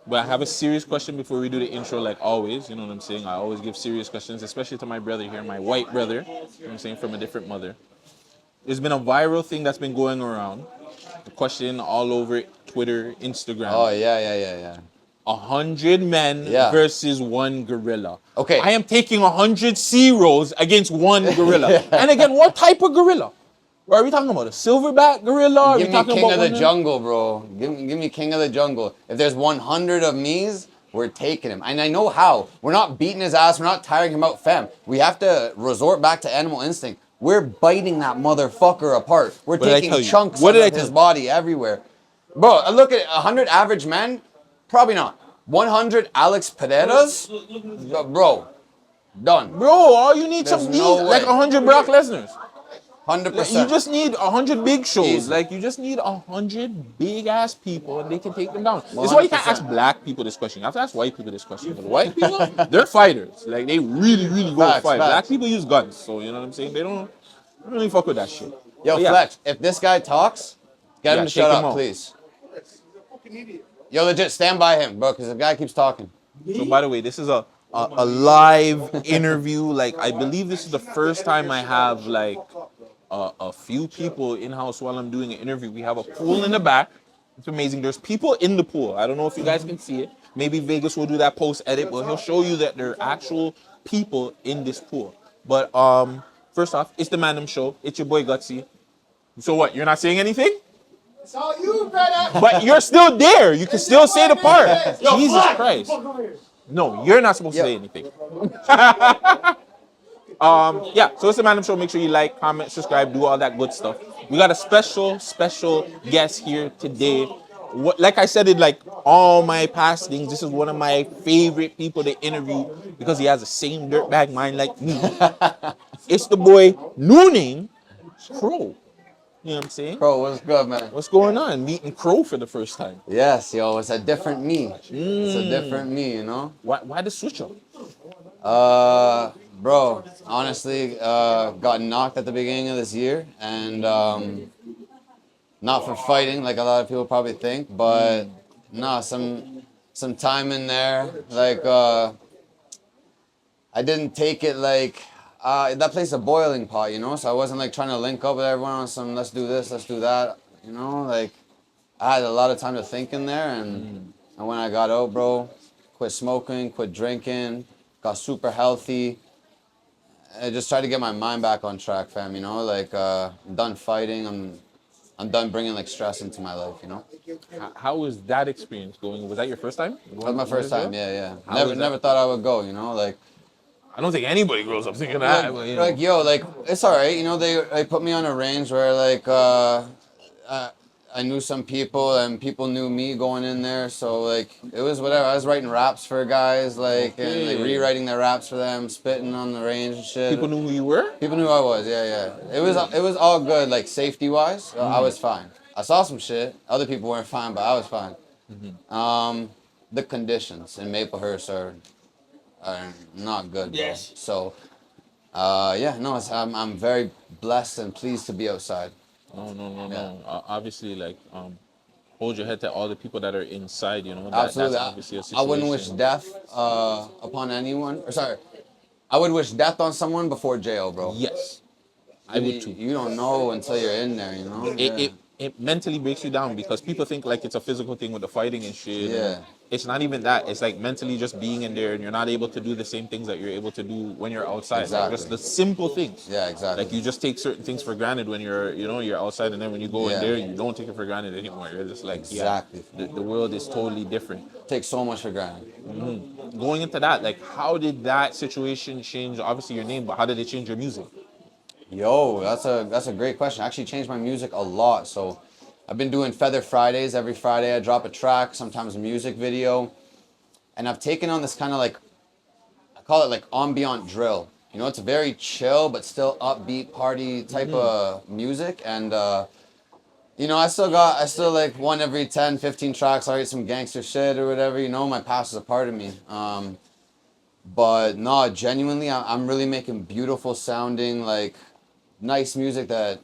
But I have a serious question before we do the intro, like always. You know what I'm saying? I always give serious questions, especially to my brother here, my white brother. You know what I'm saying? From a different mother. There's been a viral thing that's been going around. The question all over Twitter, Instagram. Oh yeah. 100 men Yeah. versus one gorilla. Okay. I am taking 100 zeros against one gorilla. Yeah. And again, what type of gorilla? Are we talking about a silverback gorilla? Are Give we me talking King about of the one Jungle, bro. Give me King of the Jungle. If there's 100 of me's, we're taking him. And I know how. We're not beating his ass. We're not tiring him out, fam. We have to resort back to animal instinct. We're biting that motherfucker apart. We're What did I taking tell you? chunks What of did I tell his you? body everywhere. Bro, I look at 100 average men. Probably not. 100 Alex Pereiras? Bro, done. Bro, all you need There's some no these, like way. 100 Brock Lesnar's. 100%. You just need 100 big shows. Easy. Like, you just need 100 big ass people and they can take them down. This is why you can't ask 100%. black people this question. You have to ask white people this question. Because white people, they're fighters. Like, they really, really go Facts, fight. facts. Black people use guns. So, you know what I'm saying? They don't really fuck with that shit. Yo, But yeah. Flex, if this guy talks, get Yeah, him to take shut him up, out. please. Yo, legit, stand by him, bro, because the guy keeps talking. So, by the way, this is a live interview. Like, I believe this is the first time I have, like, a few people in-house while I'm doing an interview. We have a pool in the back. It's amazing. There's people in the pool. I don't know if you guys can see it. Maybe Vegas will do that post-edit, but he'll show you that there are actual people in this pool. But first off, it's the Mandem Show. It's your boy Gutsy. So what, you're not saying anything? It's all you, brother. But you're still there. You can still say the part. Yo, Jesus Flex, Christ. fuck over here. No, you're not supposed to say anything. Yeah, so it's the Mandem Show. Make sure you like, comment, subscribe, do all that good stuff. We got a special guest here today. Like I said in like all my past things, this is one of my favorite people to interview because he has the same dirtbag mind like me. It's the boy, new name, Crow. You know what I'm saying? Bro, what's good, man? What's going on? Meeting Crow for the first time. Yes, yo, it's a different me. It's a different me, you know? Why the switch up? Bro, honestly, got knocked at the beginning of this year, and not for fighting like a lot of people probably think, but nah, some time in there. Like I didn't take it like that place a boiling pot, you know. So I wasn't like trying to link up with everyone on some let's do this, let's do that, you know. Like I had a lot of time to think in there, and when I got out, bro, quit smoking, quit drinking, got super healthy. I just tried to get my mind back on track, fam. You know, like I'm done fighting. I'm done bringing like stress into my life. You know. How was that experience going? Was that your first time? That was my first time. Yeah. How was that? Never thought I would go. You know, like I don't think anybody grows up thinking that. But, you know. like yo, like it's all right. You know, they put me on a range where like I knew some people and people knew me going in there. So like it was whatever. I was writing raps for guys like and like rewriting their raps for them, spitting on the range and shit. People knew who you were? People knew I was, yeah. It was all good, like safety wise. I was fine. I saw some shit. Other people weren't fine, but I was fine. The conditions in Maplehurst are not good, bro. Yes. So, I'm very blessed and pleased to be outside. No. Obviously, like, hold your head to all the people that are inside, you know. Absolutely. That's obviously a I situation. wouldn't wish death upon anyone. Or sorry, I would wish death on someone before jail, bro. Yes. I would too. You don't know until you're in there, you know. It mentally breaks you down because people think like it's a physical thing with the fighting and shit. Yeah. And it's not even that. It's like mentally just being in there and you're not able to do the same things that you're able to do when you're outside. Like Exactly. just the simple things. Yeah, exactly. Like you just take certain things for granted when you're outside, and then when you go in Yeah. there, you don't take it for granted anymore. You're just like, Exactly. yeah, the world is totally different. Take so much for granted. Going into that, like, how did that situation change? Obviously, your name, but how did it change your music? Yo, that's a great question. I actually changed my music a lot. So I've been doing Feather Fridays. Every Friday I drop a track, sometimes a music video. And I've taken on this kind of like, I call it like ambient drill. You know, it's very chill, but still upbeat party type of music. And, you know, I still like one every 10, 15 tracks. I write some gangster shit or whatever, you know, my past is a part of me. But no, genuinely, I'm really making beautiful sounding, like nice music that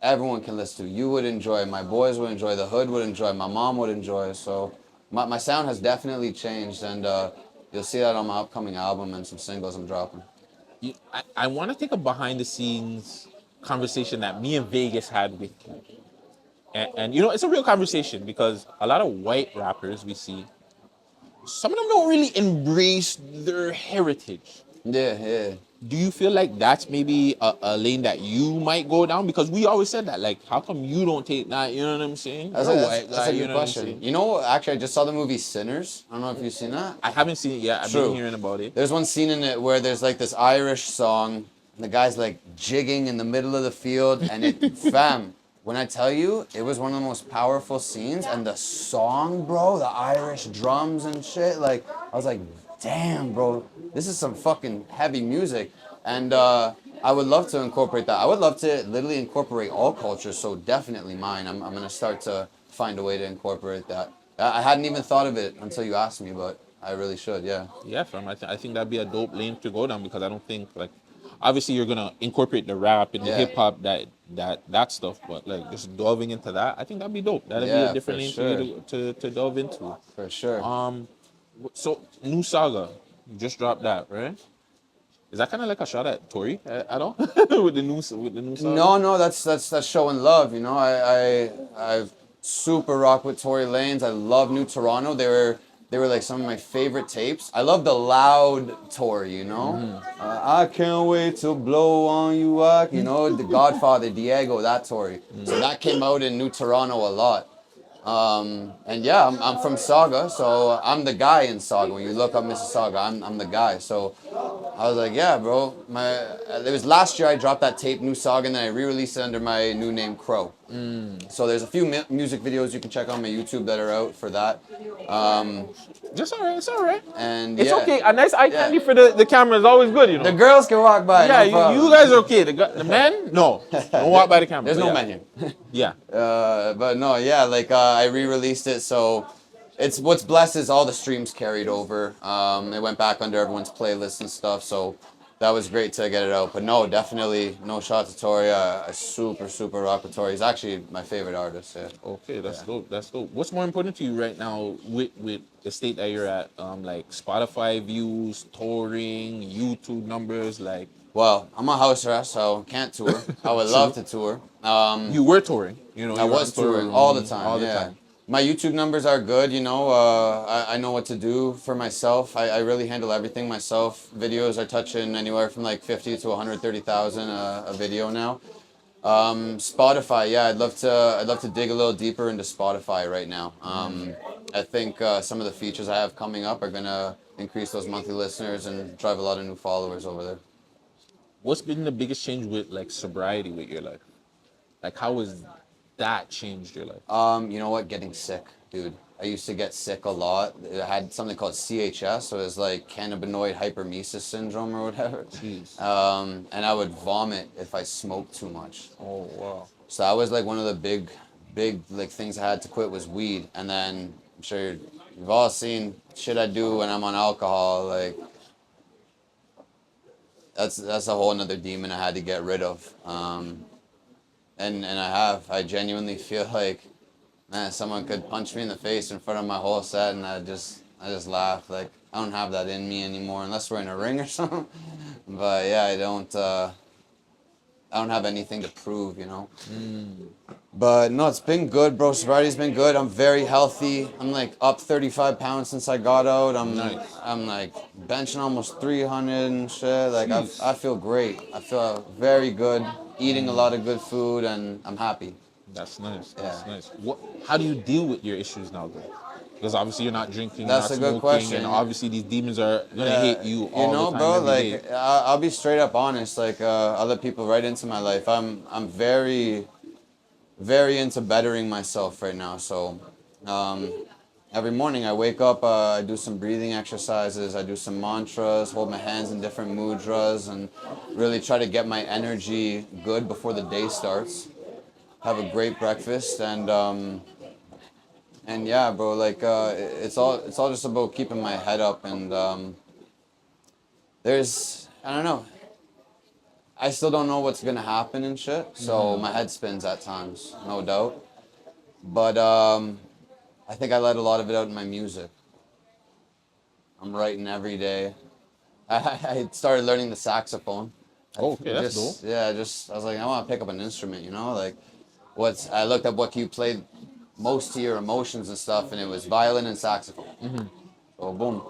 everyone can listen to. You would enjoy, my boys would enjoy, the hood would enjoy, my mom would enjoy. So my sound has definitely changed, and you'll see that on my upcoming album and some singles I'm dropping. I want to take a behind the scenes conversation that me and Vegas had with you. And you know, it's a real conversation because a lot of white rappers we see, some of them don't really embrace their heritage. Yeah, yeah. Do you feel like that's maybe a lane that you might go down? Because we always said that, like, how come you don't take that? You know what I'm saying? That's, You're a, a that's, white that's guy, a you good know what I'm question. saying? You know, actually, I just saw the movie Sinners. I don't know if you've seen that. I haven't seen it yet. I've True. been hearing about it. There's one scene in it where there's like this Irish song, and the guy's like jigging in the middle of the field, and it, fam, when I tell you, it was one of the most powerful scenes, and the song, bro, the Irish drums and shit, like, I was like, damn, bro, this is some fucking heavy music, and I would love to incorporate that. I would love to literally incorporate all cultures, so definitely mine. I'm gonna start to find a way to incorporate that. I hadn't even thought of it until you asked me, but I really should, yeah. Yeah, fam. I think that'd be a dope lane to go down because I don't think like obviously you're gonna incorporate the rap and the Yeah. hip hop that stuff, but like just delving into that, I think that'd be dope. That'd be Yeah, a different for lane sure. for you to delve into. For sure. So new saga, you just dropped that, right? Is that kind of like a shot at Tory at all with the new saga? No, that's showing love. You know, I super rock with Tory Lanez. I love New Toronto. They were like some of my favorite tapes. I love the loud Tory. You know, I can't wait to blow on you. You know, the Godfather, Diego, that Tory. So that came out in New Toronto a lot. And yeah, I'm from Saga, so I'm the guy in Saga. When you look up Mississauga, I'm the guy. So I was like, yeah, bro. It was last year I dropped that tape, New Saga, and then I re-released it under my new name, Crow. So there's a few music videos you can check on my YouTube that are out for that. Just all right. It's all right. And It's yeah. okay. A nice eye Yeah. candy for the camera is always good, you know. The girls can walk by. Yeah, no problem. you guys are okay. The men, no, don't walk by the camera. There's but no yeah. men here. Yeah. But no, yeah, like I re-released it, so it's what's blessed is all the streams carried over. It went back under everyone's playlist and stuff, so that was great to get it out. But no, definitely no shot to Tory. I super rock with Tory. He's actually my favorite artist. Yeah. Okay, that's dope. That's dope. What's more important to you right now with the state that you're at? Like Spotify views, touring, YouTube numbers, like. Well, I'm a house arrest, so can't tour. I would love to tour. You were touring, you know. I you were was on tour touring all the time. All the yeah. time. My YouTube numbers are good, you know. I know what to do for myself. I really handle everything myself. Videos are touching anywhere from like 50 to 130,000 a video now. Spotify, yeah, I'd love to dig a little deeper into Spotify right now. I think some of the features I have coming up are gonna increase those monthly listeners and drive a lot of new followers over there. What's been the biggest change with like sobriety with your life? Like how has that changed your life? You know what? Getting sick, dude. I used to get sick a lot. I had something called CHS, so it's like cannabinoid hypermesis syndrome or whatever. Jeez. And I would vomit if I smoked too much. Oh wow. So that was like one of the big like things I had to quit was weed. And then I'm sure you've all seen shit I do when I'm on alcohol. Like that's a whole another demon I had to get rid of. And I have. I genuinely feel like, man, someone could punch me in the face in front of my whole set, and I just laugh. Like I don't have that in me anymore, unless we're in a ring or something. But yeah, I don't have anything to prove, you know. But no, it's been good, bro. Sobriety's been good. I'm very healthy. I'm like up 35 pounds since I got out. Nice. I'm like benching almost 300 and shit. Like Jeez. I feel great. I feel very good. Eating a lot of good food, and I'm happy. That's nice. That's Yeah. nice. How do you deal with your issues now, though? Because obviously you're not drinking, That's you're a not good smoking, question. and obviously these demons are gonna Yeah, hit you all know, the time, bro. every Like day. I'll be straight up honest. Like other people right into my life. I'm very into bettering myself right now. So every morning I wake up, I do some breathing exercises. I do some mantras, hold my hands in different mudras, and really try to get my energy good before the day starts. Have a great breakfast, and yeah, bro. Like it's all just about keeping my head up, and I don't know. I still don't know what's gonna happen and shit, so my head spins at times, no doubt. But I think I let a lot of it out in my music. I'm writing every day. I started learning the saxophone. Oh, okay, that's dope. Yeah, I was like, I want to pick up an instrument, you know? Like, I looked up what you played most to your emotions and stuff, and it was violin and saxophone. So, boom.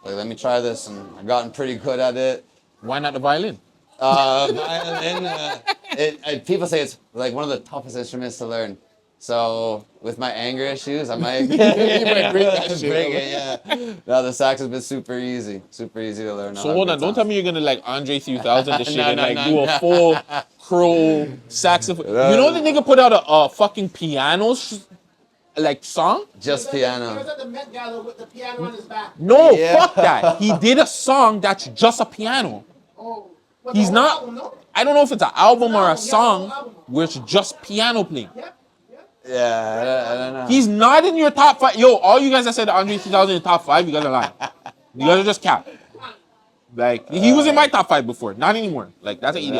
Like, let me try this, and I've gotten pretty good at it. Why not the violin? Violin, people say it's like one of the toughest instruments to learn. So with my anger issues, I might, You might bring that shit bring up. it. Yeah. No, the sax has been super easy to learn. So hold on, don't tell me you're gonna like Andre 3000 the shit No, and no, like no, do a no. full crow saxophone. No. You know the nigga put out a fucking piano like song? Just He was piano. at the Met Gala with the piano on his back. No, Yeah. fuck that. He did a song that's just a piano. Oh. But He's the not. album, no? I don't know if it's an album or a Album, yeah, song album. where it's just piano playing. Yep. Yep. Yeah, I don't know. He's not in your top 5. Yo, all you guys that said Andre 3000 in top 5, you guys are lying. You guys are just cap. Like he was in my top 5 before, not anymore. Like that's an idiot.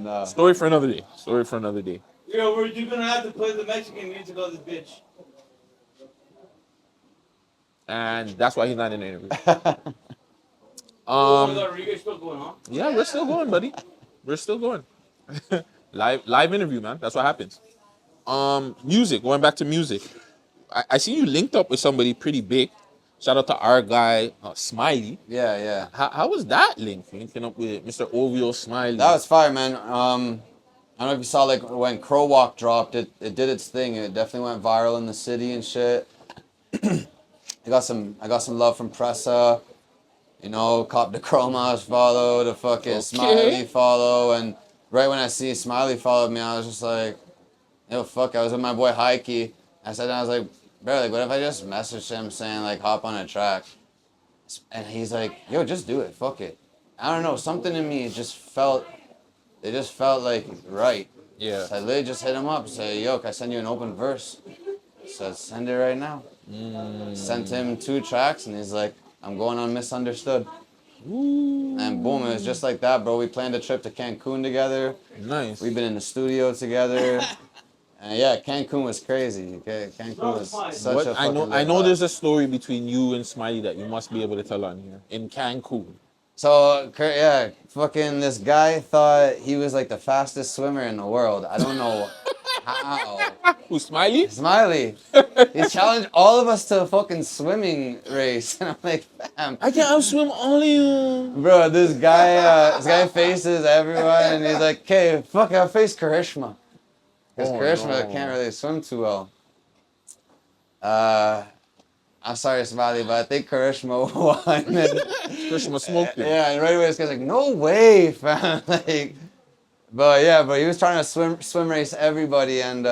No. Story for another day. Story for another day. Yo, you're gonna have to play the Mexican music on this bitch. And that's why he's not in the interview. Are you guys still going on? Yeah, we're still going, buddy. We're still going. live interview, man. That's what happens. Music. Going back to music. I see you linked up with somebody pretty big. Shout out to our guy, Smiley. Yeah. How was that link? Linking up with Mr. OVO Smiley. That was fire, man. I don't know if you saw like when Crow Walk dropped, it did its thing. It definitely went viral in the city and shit. I got some love from Pressa. You know, Cop the Chromas follow, the fucking Okay. Smiley follow, and right when I see Smiley followed me, I was just like, yo, fuck. I was with my boy Heike. I was like, bro, like, what if I just messaged him saying like, hop on a track? And he's like, yo, just do it. Fuck it. I don't know. Something in me just felt like right. Yeah. So I literally just hit him up, say, yo, can I send you an open verse? So send it right now. Sent him 2 tracks, and he's like, I'm going on Misunderstood. Ooh. And boom, it was just like that, bro. We planned a trip to Cancun together. Nice. We've been in the studio together. And yeah, Cancun was crazy. Cancun was such What a I know, fucking I lit know. vibe. There's a story between you and Smiley that you must be able to tell on here in Cancun. So, yeah, fucking this guy thought he was like the fastest swimmer in the world. I don't know how. Who, Smiley? Smiley. He challenged all of us to a fucking swimming race. And I'm like, fam. I can outswim all of you. Bro, this guy faces everyone, and he's like, okay, fuck it, I'll face Karishma. Because Karishma can't really swim too well. I'm sorry, Smiley, but I think Karishma won. Karishma smoked it. Yeah, and right away this guy's like, no way, fam. Like, but he was trying to swim race everybody, and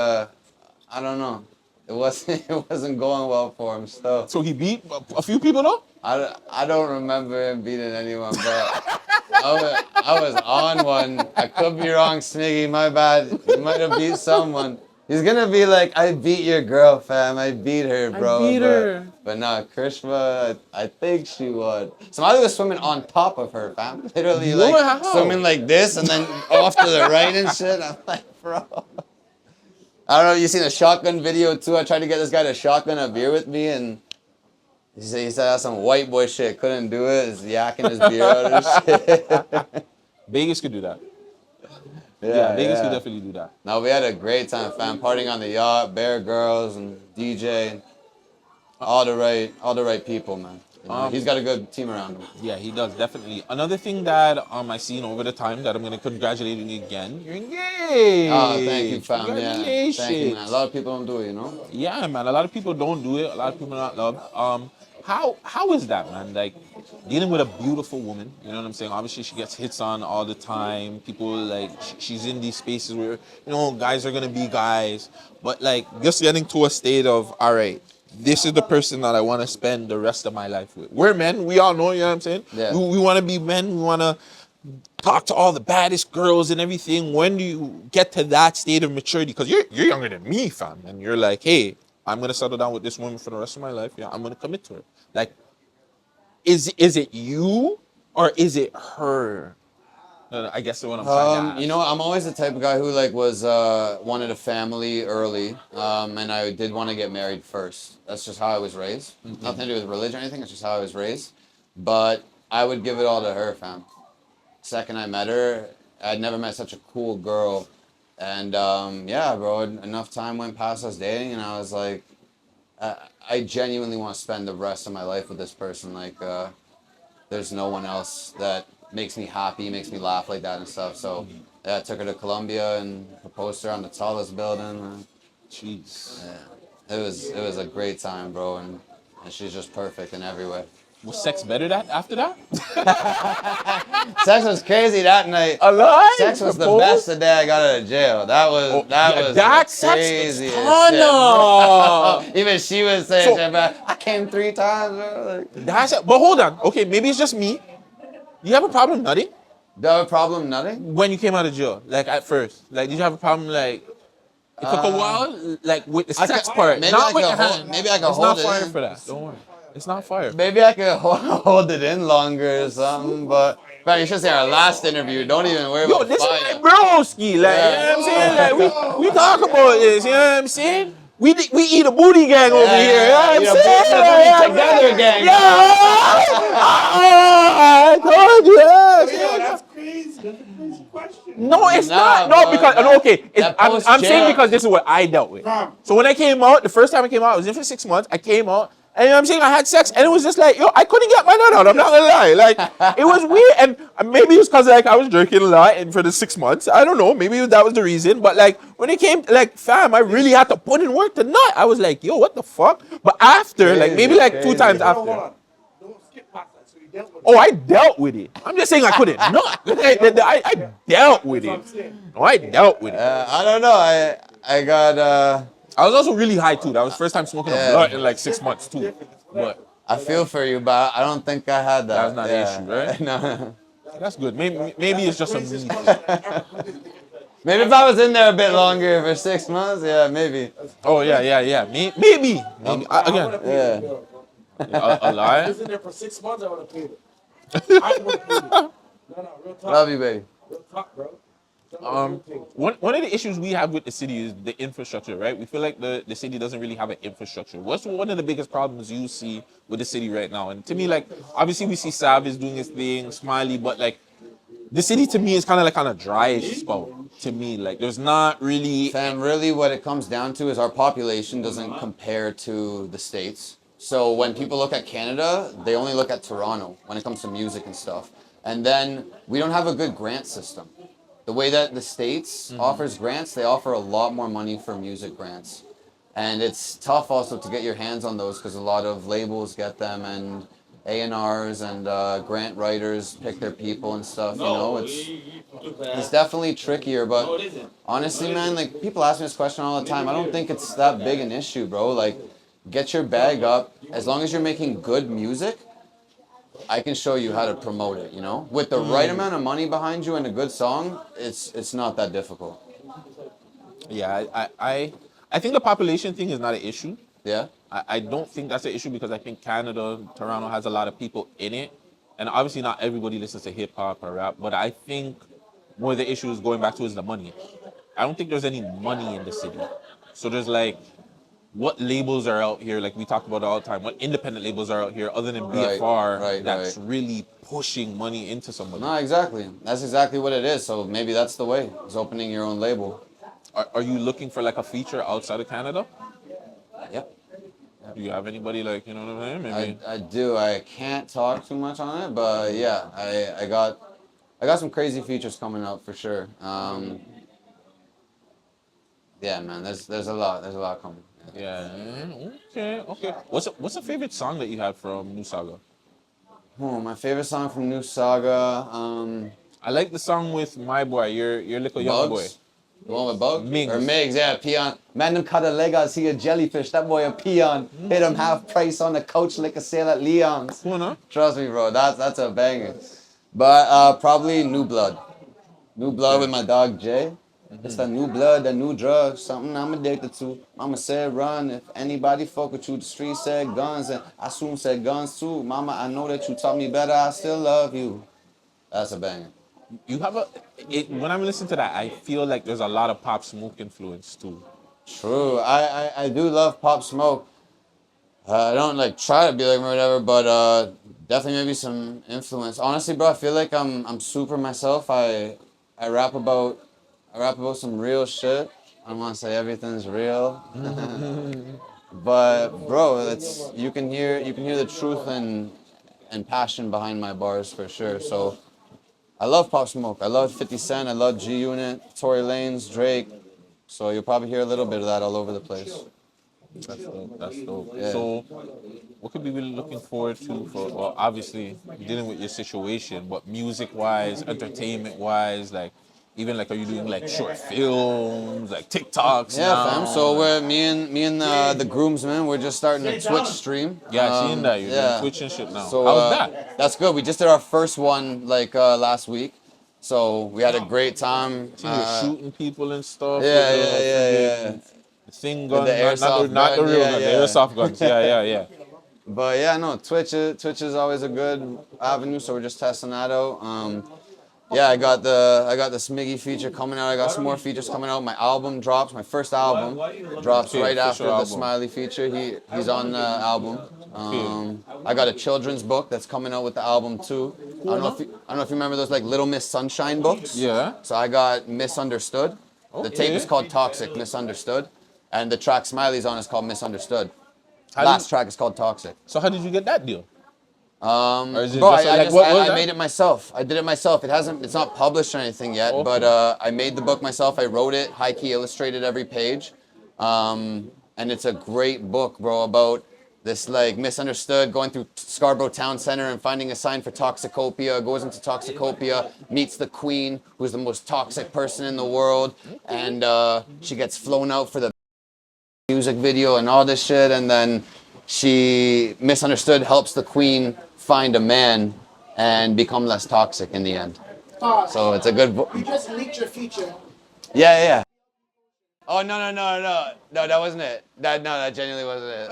I don't know. It wasn't going well for him still. So he beat a few people though? I don't remember him beating anyone, but I was on one. I could be wrong, Smiggy, my bad. He might have beat someone. He's gonna be like, I beat your girl, fam. I beat her, bro. I beat her. But no, Krishma, I think she won. Somebody was swimming on top of her, fam. Literally, like, How? swimming like this and then off to the right and shit. I'm like, bro. I don't know, you seen a shotgun video too? I tried to get this guy to shotgun a beer with me, and he said that's some white boy shit. Couldn't do it. He's yakking his beer out and shit. Vegas could do that. Yeah, Vegas could definitely do that. No, we had a great time, fam. Partying on the yacht, Bear Girls, and DJ. All the right people, man. You know, he's got a good team around him. Yeah, he does, definitely. Another thing that I seen over the time that I'm gonna congratulate you again. You're engaged. Oh, thank you, fam. Yeah, Congratulations. thank you, man. A lot of people don't do it, you know. Yeah, man. A lot of people don't do it. A lot of people not love. How is that, man? Like dealing with a beautiful woman. You know what I'm saying? Obviously, she gets hits on all the time. People like she's in these spaces where guys are gonna be guys, but like just getting to a state of all right. This is the person that I want to spend the rest of my life with. We're men. We all know, you know what I'm saying? Yeah. We want to be men. We want to talk to all the baddest girls and everything. When do you get to that state of maturity? Because you're younger than me, fam. And you're like, hey, I'm going to settle down with this woman for the rest of my life. Yeah, I'm going to commit to her. Like, is it you or is it her? I guess that's what I'm trying to ask. You know, I'm always the type of guy who like was wanted a family early, and I did want to get married first. That's just how I was raised. Nothing to do with religion or anything. It's just how I was raised. But I would give it all to her, fam. Second I met her, I'd never met such a cool girl, and yeah, bro. Enough time went past us dating, and I was like, I genuinely want to spend the rest of my life with this person. Like, there's no one else that makes me happy, makes me laugh like that and stuff. So yeah, I took her to Colombia and proposed to her on the tallest building. Jeez. Yeah, it was a great time, bro, and she's just perfect in every way. Was sex better after that? Sex was crazy that night. Alive? Sex was the best the day I got out of jail. That was that's crazy. Even she was saying, I came 3 times, bro. Like, but hold on. Okay, maybe it's just me. You have a problem nutting? do you have a problem nutting? When you came out of jail, like at first, like did you have a problem like it took a while, like with the sex part? Maybe not I with could the hold- hand. maybe I could It's hold not it fire in. for that. Don't worry. It's not fire. Maybe I could hold it in longer or something, but man, you should say our last interview. Don't even worry Yo, about this is fire. my broski. Like, Yeah. you know what I'm saying? Like, we talk about this. You know what I'm saying? We eat a booty gang over Yeah, here. You know what eat I'm a saying? booty together gang. Yeah. I told you. Yo, that's crazy. That's a crazy question. No, it's Nah, not. No, bro, because that- okay. that I'm post-jail- saying because this is what I dealt with. So when I came out, the first time I came out, I was in for 6 months. I came out, and you know what I'm saying I had sex, and it was just like, yo, I couldn't get my nut out. I'm not gonna lie. Like it was weird, and maybe it was because like I was jerking a lot, and for the 6 months, I don't know. Maybe that was the reason. But like when it came, like fam, I really had to put in work to nut. I was like, yo, what the fuck? But after, like maybe like 2 Crazy. times Hold after. on. Don't skip past that. So you dealt with Oh, I dealt with it. I'm just saying I couldn't nut. I dealt with it. No, I dealt with it. I don't know. I got. I was also really high too. That was the first time smoking a Yeah. blunt in like 6 months too. But I feel for you, but I don't think I had that. That's not an issue, right? No. that's good. Maybe it's just a me thing. Maybe if I was in there a bit longer for 6 months, yeah, maybe. Oh yeah. Maybe. Again, Yeah. a I lie. was in there for 6 months. I would have paid it. I would have paid it. No, real talk. Love you, baby. Real talk, bro. One of the issues we have with the city is the infrastructure, right? We feel like the city doesn't really have an infrastructure. What's one of the biggest problems you see with the city right now? And to me, like, obviously we see Savage doing his thing, Smiley, but like, the city to me is kind of like on a dryish spot. To me, like, there's not really. Fam, really what it comes down to is our population doesn't compare to the States. So when people look at Canada, they only look at Toronto when it comes to music and stuff. And then we don't have a good grant system. The way that the States offers grants, they offer a lot more money for music grants. And it's tough also to get your hands on those because a lot of labels get them and A&Rs and grant writers pick their people and stuff, you know, it's definitely trickier, but No, it isn't. honestly, man, like people ask me this question all the time. I don't think it's that big an issue, bro. Like, get your bag up. As long as you're making good music, I can show you how to promote it, you know? With the right amount of money behind you and a good song, it's not that difficult. Yeah, I think the population thing is not an issue. Yeah? I don't think that's an issue because I think Canada, Toronto has a lot of people in it. And obviously not everybody listens to hip hop or rap, but I think one of the issues going back to is the money. I don't think there's any money in the city. So there's like, what labels are out here, like we talk about all the time, what independent labels are out here other than BFR that's really pushing money into somebody? No, exactly. That's exactly what it is. So maybe that's the way, is opening your own label. Are you looking for like a feature outside of Canada? Yep. Do you have anybody like, you know what I'm saying? Maybe. I do. I can't talk too much on it, but yeah, I got some crazy features coming up for sure. Yeah, man, there's a lot coming. Yeah. Okay. What's a favorite song that you had from New Saga? Oh, my favorite song from New Saga, I like the song with my boy, your little young boy. Bugs. The one with Bugs? Migs. Or Migs, yeah, peon. Man, them cut a leg out, see a jellyfish. That boy a peon. Hit him half price on the couch like a sale at Leon's. Cool, no? Trust me, bro, that's a banger. But probably New Blood. New Blood with my dog Jay. It's the new blood, the new drug, something I'm addicted to. Mama said run, if anybody fuck with you. The street said guns, and I soon said guns too. Mama, I know that you taught me better, I still love you. That's a banger. You have when I'm listening to that, I feel like there's a lot of Pop Smoke influence too. True. I do love Pop Smoke. I don't like try to be like him or whatever, but definitely maybe some influence. Honestly, bro, I feel like I'm super myself. I rap about some real shit. I don't want to say everything's real, but bro, it's you can hear the truth and passion behind my bars for sure. So I love Pop Smoke. I love 50 Cent. I love G Unit, Tory Lanez, Drake. So you'll probably hear a little bit of that all over the place. That's dope. That's dope. Yeah. So, what could we be looking forward to for? Well, obviously dealing with your situation, but music-wise, entertainment-wise, like even like, are you doing like short films, like TikToks? Yeah, now? fam. So we're me and the groomsmen. We're just starting a Twitch stream. Yeah, I seen that. You're yeah. doing Twitch and shit now. So How's that? That's good. We just did our first one like last week. So we had a great time. See, you're shooting people and stuff. Yeah. The thing gun, The not the airsoft real gun, gun, yeah. the airsoft guns. Yeah. But yeah, no, Twitch is always a good avenue. So we're just testing that out. Yeah, I got the Smiggy feature coming out. I got some more features coming out. My album drops. My first album drops right after the Smiley feature. He's on the album. I got a children's book that's coming out with the album too. I don't know if you remember those like Little Miss Sunshine books. Yeah. So I got Misunderstood. The tape is called Toxic, Misunderstood, and the track Smiley's on is called Misunderstood. Last track is called Toxic. So how did you get that deal? Or is it Bro, just I made it myself. I did it myself. It's not published or anything yet, but I made the book myself. I wrote it, high key illustrated every page, and it's a great book, bro, about this like misunderstood going through Scarborough Town Center and finding a sign for Toxicopia. Goes into Toxicopia, meets the queen, who's the most toxic person in the world, and she gets flown out for the music video and all this shit, and then she misunderstood helps the queen find a man and become less toxic in the end. So it's a good book. You just leaked your feature. Yeah. Oh no, that wasn't it. That genuinely wasn't it.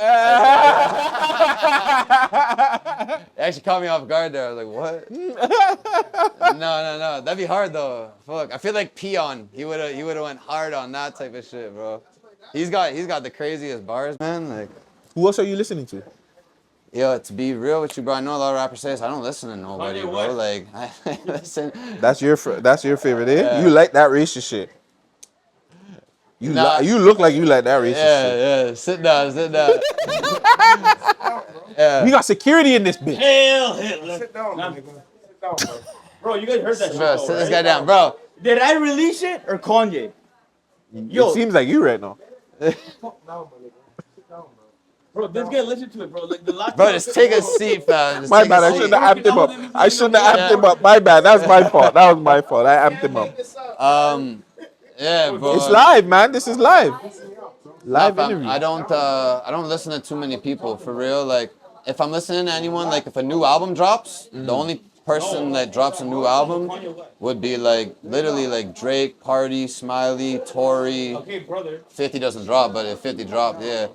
It actually caught me off guard there. I was like, what? No. That'd be hard though. Fuck. I feel like Peon. He would've went hard on that type of shit, bro. He's got the craziest bars, man. Like, Who else are you listening to? yo, to be real with you, bro, I know a lot of rappers say this. I don't listen to nobody, bro. Like, I listen. That's your favorite, eh? Yeah. You like that racist shit. You look like you like that racist shit. Yeah. Sit down. Yeah. We got security in this bitch. Hail Hitler. Sit down, my nigga. Sit down, bro. Bro, you guys heard that shit, Bro, though, sit this right? guy down, bro. Did I release it or Kanye? Yo, It seems like you right now. Fuck now, my nigga. Sit down, bro. bro, this guy listen to it, bro. Like the last Bro, just take a seat, fam. Just My take bad, a I seat. shouldn't have amped him up. I shouldn't have amped him up. My bad, that's my fault. That was my fault. I amped him up. Yeah, bro. It's live, man. This is live. Live Fam, interview. I don't listen to too many people for real. Like, if I'm listening to anyone, like if a new album drops, the only person that drops a new album would be like literally like Drake, Party, Smiley, Tory. Okay, brother. 50 doesn't drop, but if 50 dropped, yeah.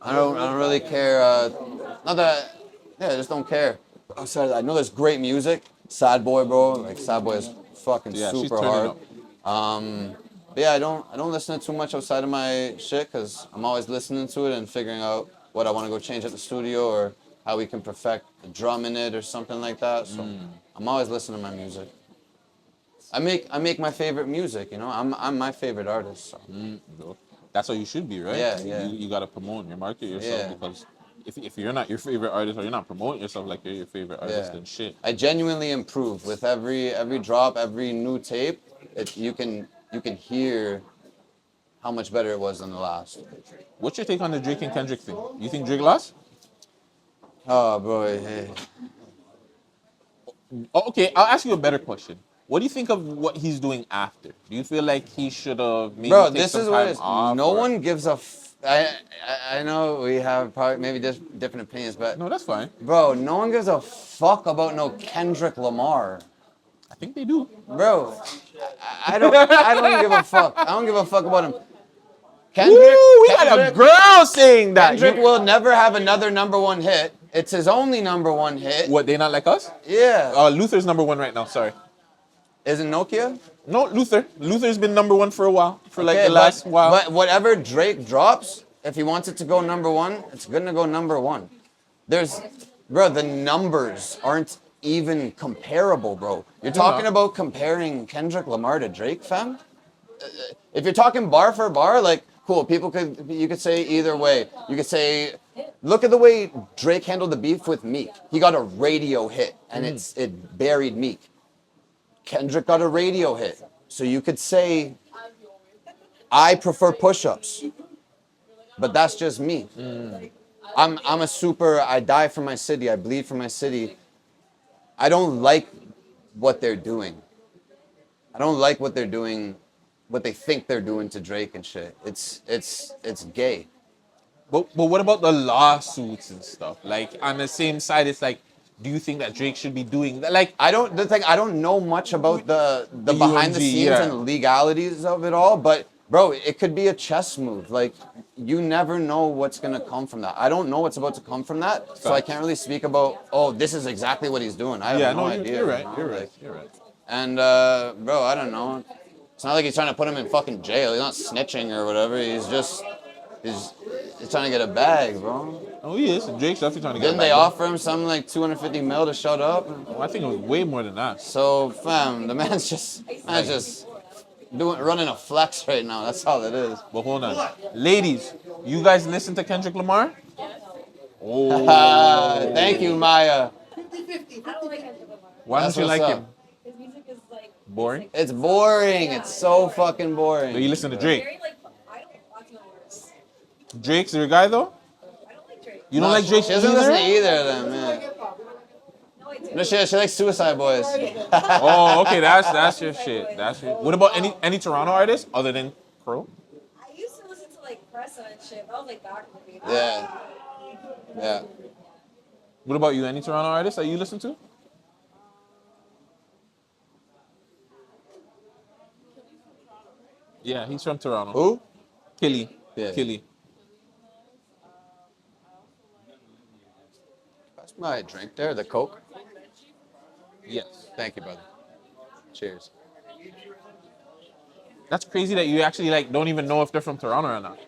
I don't really care. Not that, yeah, I just don't care. Outside of that, I know there's great music. Sad Boy, bro. Like Sad Boy is fucking Yeah, she's super turning hard. But yeah, I don't listen to too much outside of my shit because I'm always listening to it and figuring out what I want to go change at the studio or how we can perfect the drum in it or something like that. So I'm always listening to my music. I make my favorite music, you know. I'm my favorite artist. So. That's how you should be, right? Yeah. You gotta promote and market yourself because if you're not your favorite artist or you're not promoting yourself like you're your favorite artist, then shit. I genuinely improve with every drop, every new tape. You can hear how much better it was than the last. What's your take on the Drake and Kendrick thing? You think Drake lost? Oh, bro. Hey. Oh, okay, I'll ask you a better question. What do you think of what he's doing after? Do you feel like he should have maybe Bro, take this some is what time it is. off? No or- one gives a. I know we have probably maybe different opinions, but No, that's fine. bro, no one gives a fuck about no Kendrick Lamar. I think they do. Bro, I don't give a fuck. I don't give a fuck about him. Kendrick, Woo, we got a girl saying that. Kendrick will never have another #1 hit. It's his only #1 hit. What, they not like us? Yeah. Luther's #1 right now, sorry. Isn't Nokia? No, Luther. Luther's been number one for a while. For like Okay, the last while. But whatever Drake drops, if he wants it to go number one, it's gonna go number one. Bro, the numbers aren't even comparable, bro. You're talking about comparing Kendrick Lamar to Drake, fam? If you're talking bar for bar, like, cool, you could say either way. You could say, look at the way Drake handled the beef with Meek. He got a radio hit, and it buried Meek. Kendrick got a radio hit. So you could say, I prefer push-ups. But that's just me. I die for my city. I bleed for my city. I don't like what they're doing. I don't like what they're doing, what they think they're doing to Drake and shit. It's gay. But what about the lawsuits and stuff? Like on the same side, it's like, do you think that Drake should be doing that? Like I don't know much about the behind the UMG, scenes yeah. and legalities of it all, but bro, it could be a chess move. Like you never know what's gonna come from that. I don't know what's about to come from that, so I can't really speak about. Oh, this is exactly what he's doing. I have no idea. You're right. you know? You're Like, right. You're right. And bro, I don't know. It's not like he's trying to put him in fucking jail. He's not snitching or whatever. He's trying to get a bag, bro. Oh, he is. Drake's definitely trying to get. Didn't they offer him something like 250 mil to shut up? Oh, I think it was way more than that. So, fam, the man's just running a flex right now. That's all it is. But hold on, ladies, you guys listen to Kendrick Lamar? Thank you, Maya. 50-50. I don't like Kendrick Lamar. Why That's don't you what's like up. him? His music is like Boring. It's boring. It's so fucking But boring. you listen to Drake. very like I don't watch no words. Drake's your guy though? I don't like Drake. You don't like Drake She doesn't listen to either? either of them, man. No, I do. No, she likes Suicide Boys. Oh, okay, that's your shit. That's your. What about any Toronto artists other than Crow? I used to listen to like Pressa and shit. But I was like back in the day. Yeah. Yeah. What about you? Any Toronto artists that you listen to? Yeah, he's from Toronto. Who? Killy. Yeah. Killy. That's my drink there, the Coke. Yes. Thank you, brother. Cheers. That's crazy that you actually like don't even know if they're from Toronto or not.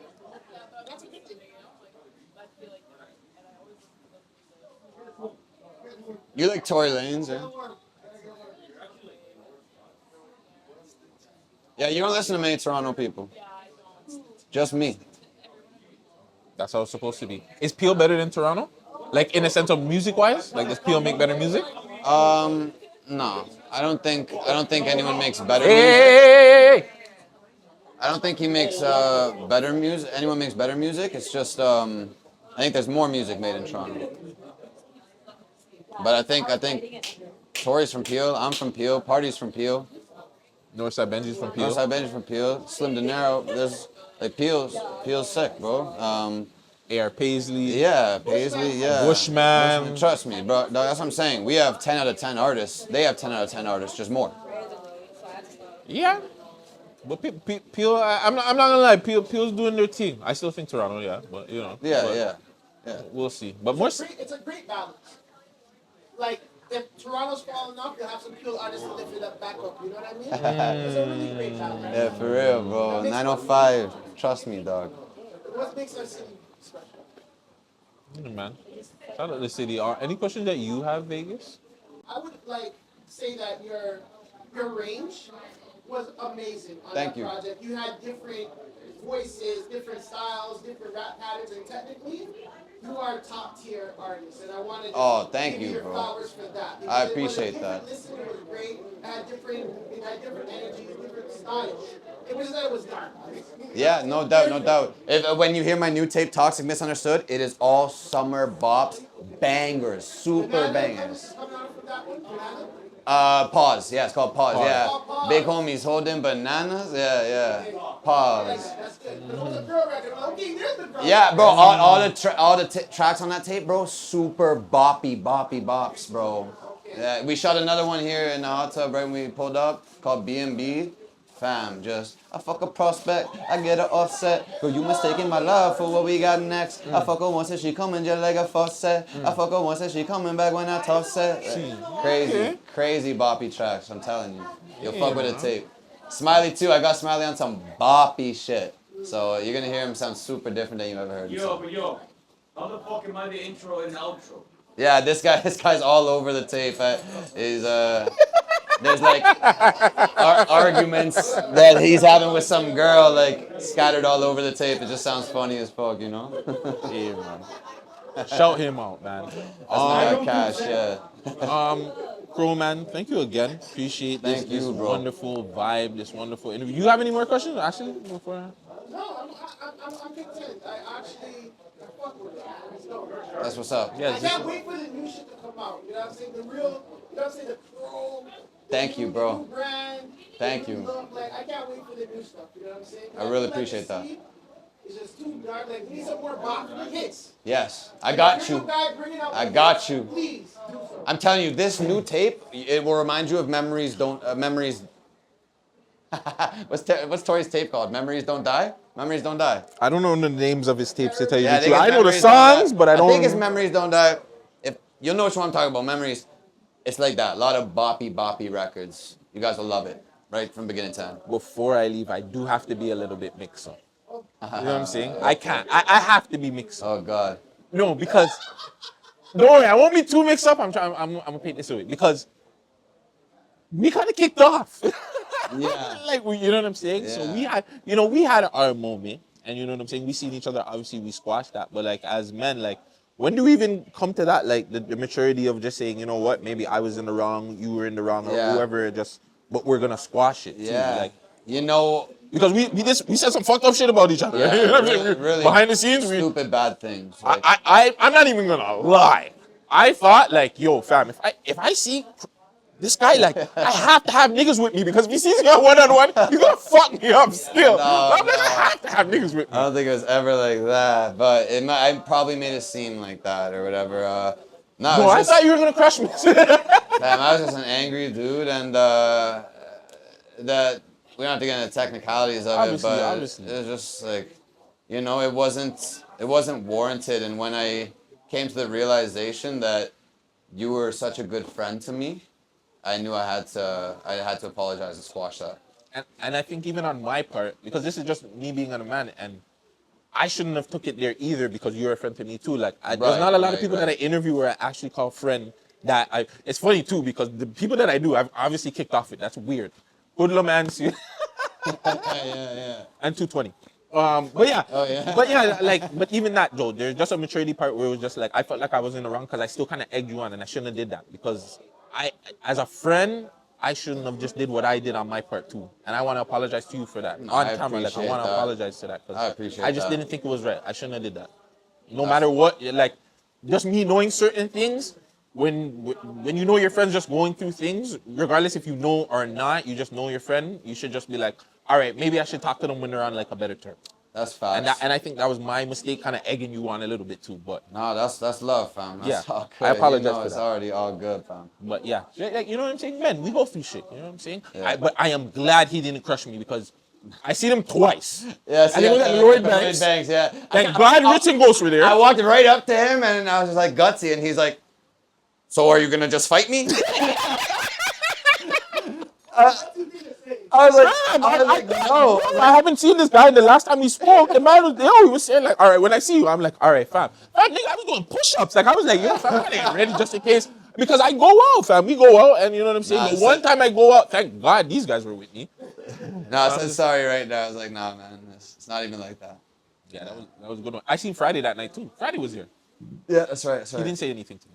You like Tory Lanez, yeah? Yeah, you don't listen to many Toronto people. Just me. That's how it's supposed to be. Is Peele better than Toronto? Like in a sense of music wise? Like does Peele make better music? No. I don't think anyone makes better Hey, music. hey, hey. I don't think he makes better music. Anyone makes better music. It's just I think there's more music made in Toronto. But I think Tory's from Peele. I'm from Peele. Party's from Peele. Northside Benji's from Peele. Northside Benji from Peele. Slim De Niro. There's like Peele's sick, bro. A.R. Paisley. Yeah, Paisley. Yeah. Bushman. Trust me, bro. That's what I'm saying. We have 10 out of 10 artists. They have 10 out of 10 artists, just more. Yeah. But Peele, I'm not gonna lie. Peele's doing their thing. I still think Toronto, yeah. But you know. Yeah. We'll see. But more. It's a great balance. Like, if Toronto's falling off, you'll have some cool artists to lift it up back up. You know what I mean? It's a really great balance. Yeah, for real, bro. 905. Trust me, dog. What makes our city special? Man. Shout out to the city. Any questions that you have, Vegas? I would like say that your range was amazing on Thank that you. project. You had different voices, different styles, different rap patterns, and technically, you are top tier artists. And I wanted to thank give you, your bro. flowers for that. I Because appreciate it was a that. different listen, it was great. It had different energies, different styles. It was that it was dark. Yeah, no doubt. When you hear my new tape, Toxic Misunderstood, it is all summer bops, bangers, super bangers. Coming out from that one, Banana? Pause. Yeah, it's called Pause. Yeah. Pause. Big homies holding bananas. Yeah. Pause. That's good. It was a girl record. Okay, there's the girl. Yeah, bro. All the tracks on that tape, bro, super bops, bro. Yeah, we shot another one here in the hot tub right when we pulled up called B&B. Fam, just I fuck a prospect, I get an offset. Girl, you mistaken my love for what we got next. I fuck her once and she coming just like a faucet. I fuck her once and she coming back when I toss it. Crazy boppy tracks, I'm telling you. You'll fuck with the tape. Smiley too. I got Smiley on some boppy shit. So you're gonna hear him sound super different than you ever heard him sound. How the fuck am I the intro and outro? Yeah, this guy's all over the tape. He's there's like arguments that he's having with some girl like scattered all over the tape. It just sounds funny as fuck, you know? Yeah, man. Shout him out, man. That's my guy Cash, yeah. Crow, man, thank you again. Appreciate this, Thank you, this bro. wonderful vibe, this wonderful interview. You have any more questions, Ashley? Before? No, I'm content. I fuck with it. Let's go. That's what's up. Yeah, I can't wait for the new shit to come out. You know what I'm saying? The real, you know what I'm saying? The Crow. Thank you, bro. The new brand. Thank the new you. look. Like, I can't wait for the new stuff. You know what I'm saying? I really appreciate that. It's just too dark. Like, we need some more bop hits. Yes, I got you. I got you. Please do so. I'm telling you, this new tape, it will remind you of memories. What's Tory's tape called? Memories Don't Die? Memories Don't Die. I don't know the names of his tapes to tell you Yeah, the truth. I know the Memories Don't Die. songs, but I don't. I think it's Memories Don't Die. If you'll know which one I'm talking about, Memories. It's like that. A lot of boppy records. You guys will love it, right from beginning to end. Before I leave, I do have to be a little bit mixed up. You know what I'm saying? I can't. I have to be mixed up. Oh God. No, because don't worry, I won't be too mixed up. I'm gonna paint this away because we kind of kicked off. Yeah. Like you know what I'm saying? So Yeah. we had our moment, and you know what I'm saying. We seen each other. Obviously, we squashed that. But like as men, like when do we even come to that? Like the maturity of just saying, you know what? Maybe I was in the wrong, you were in the wrong, or Yeah. whoever. But we're gonna squash it. Too. Yeah. Like You know, because we said some fucked up shit about each other. Yeah, You know what I'm saying? really Behind the scenes, stupid bad things. Like, I'm not even gonna lie. I thought like, yo, fam, if I see this guy, like, I have to have niggas with me because if he sees me on one-on-one, he's gonna fuck me up still. I'm like, I have to have niggas with me. I don't think it was ever like that, but I probably made it seem like that or whatever. No, No, I thought you were gonna crush me. Damn, I was just an angry dude, and that we don't have to get into technicalities of Obviously, it, but obviously. it was just like, you know, it wasn't warranted. And when I came to the realization that you were such a good friend to me, I knew I had to apologize and squash that. and I think even on my part, because this is just me being a man, and I shouldn't have took it there either because you're a friend to me too. Like, there's not a lot of people that I interview or I actually call friend that I. It's funny too because the people that I do, I've obviously kicked off with. That's weird. Hoodlum and Yeah. and 220. But yeah, Oh, yeah. but yeah, like, but even that, Joe, there's just a maturity part where it was just like I felt like I was in the wrong because I still kind of egged you on, and I shouldn't have did that because as a friend, I shouldn't have just did what I did on my part too, and I want to apologize to you for that on I camera. Like, I appreciate want to that. apologize to that I because appreciate I just that. didn't think it was right. I shouldn't have did that. No matter what, like, just me knowing certain things. When you know your friend's just going through things, regardless if you know or not, you just know your friend. You should just be like, all right, maybe I should talk to them when they're on like a better term. That's facts. And I think that was my mistake, kind of egging you on a little bit too. But No, that's love, fam. That's Yeah, all good. I apologize You know, for it's that. already all good, fam. But yeah, like, you know what I'm saying, man. We go through shit. You know what I'm saying. Yeah. But I am glad he didn't crush me because I seen him twice. Yeah, And it was at Lloyd Banks. Yeah. Thank God, Rich and Ghost were there. I walked right up to him and I was just like gutsy, and he's like, "So are you gonna just fight me?" I was like, no. I haven't seen this guy. The last time we spoke, the man was there. He was saying like, all right, when I see you, I'm like, all right, fam. Fam, nigga, I was doing push-ups. Like, I was like, yo, fam, I ain't ready just in case. Because I go out, fam. We go out, and you know what I'm saying? Nah, But so- one time I go out, thank God these guys were with me. No, I said sorry right there. I was like, nah, man, it's not even like that. Yeah, that was a good one. I seen Friday that night too. Friday was here. Yeah, that's right. That's He right. didn't say anything to me.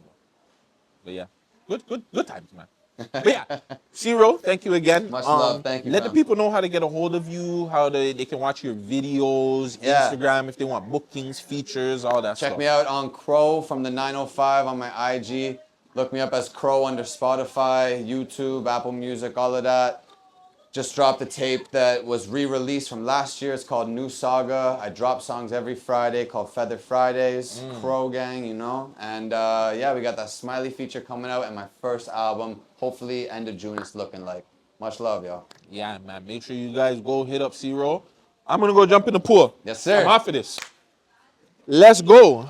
But yeah, good times, man. But yeah, Zero, thank you again. Much love. Thank you, Let the fam. people know how to get a hold of you, how they can watch your videos, Yeah. Instagram, if they want bookings, features, all that stuff. Check me out on Crow from the 905 on my IG. Look me up as Crow under Spotify, YouTube, Apple Music, all of that. Just dropped a tape that was re-released from last year. It's called New Saga. I drop songs every Friday called Feather Fridays. Crow Gang, you know. And yeah, we got that Smiley feature coming out and my first album. Hopefully end of June it's looking like. Much love, y'all. Yeah, man. Make sure you guys go hit up Zero. I'm gonna go jump in the pool. Yes, sir. I'm off of this. Let's go.